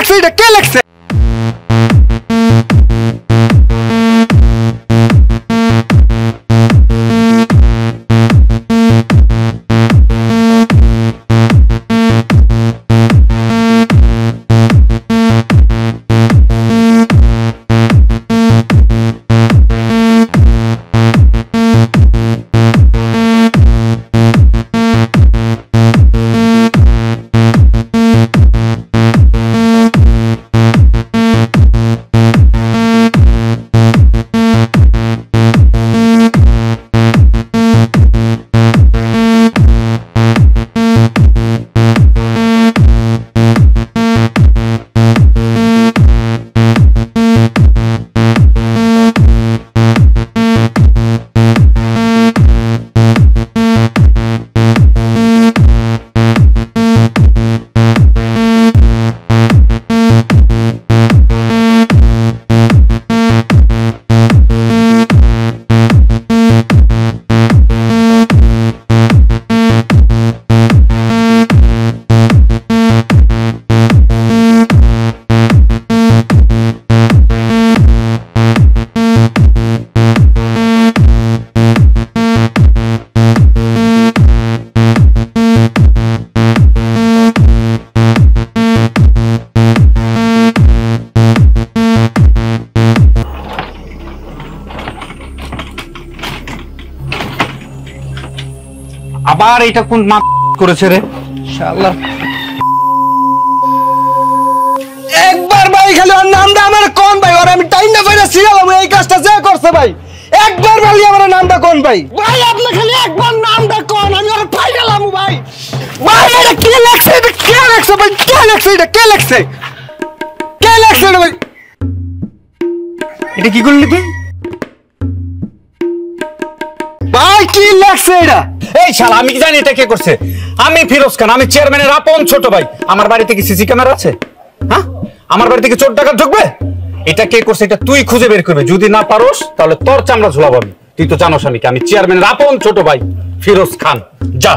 লেখছে এটা? কে লেখছে? আবার এটা কোন মা করেছে রে শালা? একবার ভাই খালি ওর নামটা আমার কোন ভাই? ওর আমি টাইম না পাইরা ছিলাম এই কাজটা যে করছে ভাই। একবার বলি আমার নামটা কোন ভাই? ভাই আপনি খালি একবার নামটা কোন, আমি ওর পাই গেলাম ভাই। ভাই এটা কে লেখছে? এটা কে লেখছে ভাই? কে লেখছে এটা? কে লেখছে? কে লেখছে এটা ভাই? এটা কি করলি তুই ভাই? কি লেখছে এটা? এই শালা আমি কি জানি এটা কে করছে? আমি ফিরোজ খান, আমি চেয়ারম্যানের আপন ছোট ভাই। আমার বাড়িতে কি সিসি ক্যামেরা আছে? হ্যাঁ, আমার বাড়িতে কি চোর ডাকাত ঢুকবে? এটা কে করছে এটা তুই খুঁজে বের করবে। যদি না পারোস তাহলে তোর চামড়া ঝুলাবো আমি। তুই তো জানোস আমি চেয়ারম্যানের আপন ছোট ভাই ফিরোজ খান। যা।